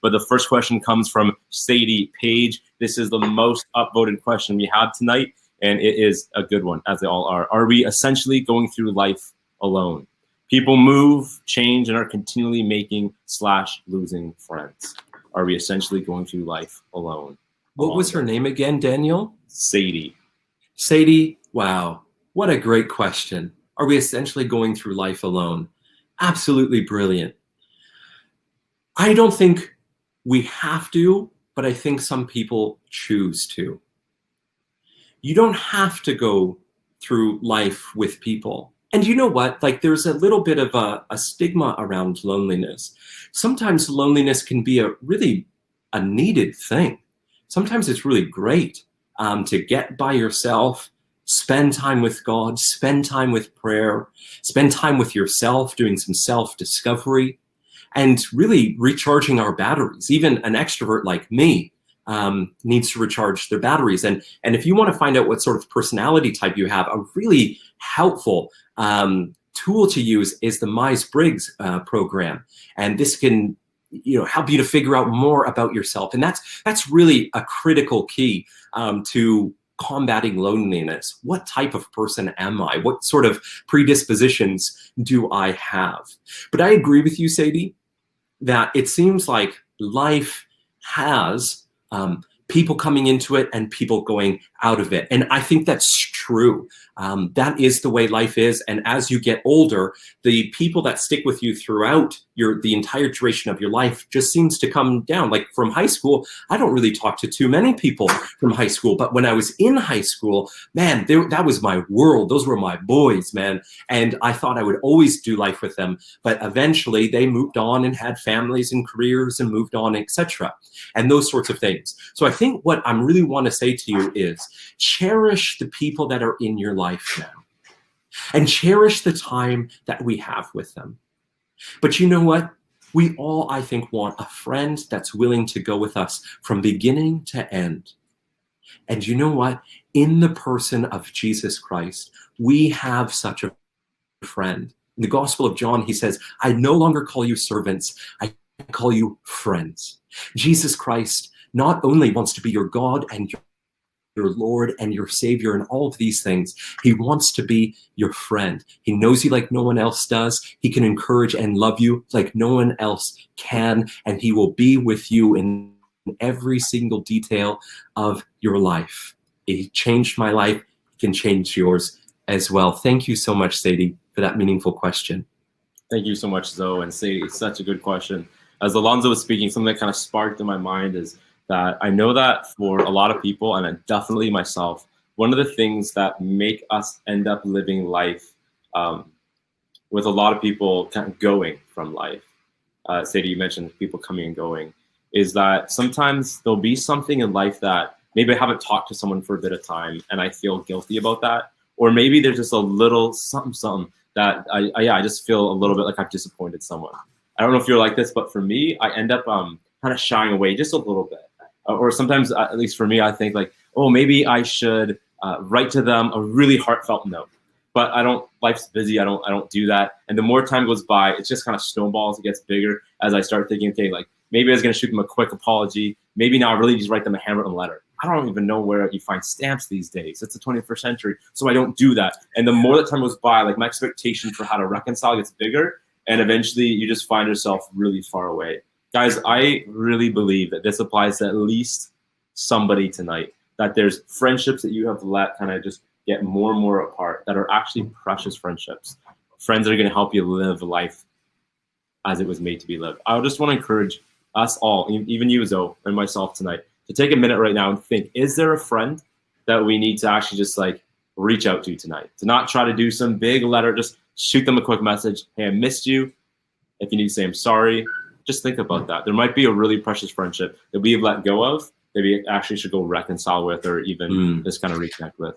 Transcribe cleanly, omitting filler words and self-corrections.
But the first question comes from Sadie Page. This is the most upvoted question we have tonight, and it is a good one, as they all are. Are we essentially going through life alone? People move, change, and are continually making/losing friends. Are we essentially going through life alone? What was her name again, Daniel? Sadie. Sadie, wow, what a great question. Are we essentially going through life alone? Absolutely brilliant. I don't think we have to, but I think some people choose to. You don't have to go through life with people. And you know what? Like, there's a little bit of a stigma around loneliness. Sometimes loneliness can be a needed thing. Sometimes it's really great to get by yourself, spend time with God, spend time with prayer, spend time with yourself, doing some self-discovery, and really recharging our batteries. Even an extrovert like me needs to recharge their batteries. And if you want to find out what sort of personality type you have, a really helpful tool to use is the Myers-Briggs program. And this can help you to figure out more about yourself. And that's really a critical key to combating loneliness. What type of person am I? What sort of predispositions do I have? But I agree with you, Sadie, that it seems like life has people coming into it and people going out of it. And I think that's true. That is the way life is. And as you get older, the people that stick with you throughout the entire duration of your life just seems to come down. Like from high school, I don't really talk to too many people from high school. But when I was in high school, man, that was my world. Those were my boys, man. And I thought I would always do life with them. But eventually they moved on and had families and careers and moved on, etc. And those sorts of things. So I think what I really want to say to you is cherish the people that are in your life now and cherish the time that we have with them. But you know what? We all, I think, want a friend that's willing to go with us from beginning to end. And you know what? In the person of Jesus Christ, we have such a friend. In the Gospel of John, he says, I no longer call you servants, I call you friends. Jesus Christ not only wants to be your God and your Lord and your Savior and all of these things, he wants to be your friend. He knows you like no one else does. He can encourage and love you like no one else can, and he will be with you in every single detail of your life. He changed my life. He can change yours as well. Thank you so much, Sadie, for that meaningful question. Thank you so much, Zoe and Sadie. It's such a good question. As Alanzo was speaking, something that kind of sparked in my mind is that I know that for a lot of people, and definitely myself, one of the things that make us end up living life with a lot of people kind of going from life, Sadie, you mentioned people coming and going, is that sometimes there'll be something in life that maybe I haven't talked to someone for a bit of time and I feel guilty about that. Or maybe there's just a little something that I just feel a little bit like I've disappointed someone. I don't know if you're like this, but for me, I end up kind of shying away just a little bit. Or sometimes, at least for me, I think like, oh, maybe I should write to them a really heartfelt note. But I don't, life's busy, I don't do that. And the more time goes by, it just kind of snowballs, it gets bigger as I start thinking, okay, like maybe I was gonna shoot them a quick apology. Maybe now I really just write them a handwritten letter. I don't even know where you find stamps these days. It's the 21st century, so I don't do that. And the more that time goes by, like my expectation for how to reconcile gets bigger, and eventually you just find yourself really far away. Guys, I really believe that this applies to at least somebody tonight, that there's friendships that you have let kind of just get more and more apart that are actually precious friendships. Friends that are going to help you live life as it was made to be lived. I just want to encourage us all, even you, Zoe, and myself tonight, to take a minute right now and think, is there a friend that we need to actually just like reach out to tonight? To not try to do some big letter, just shoot them a quick message. Hey, I missed you. If you need to say I'm sorry, just think about that. There might be a really precious friendship that we have let go of that we actually should go reconcile with or even just kind of reconnect with.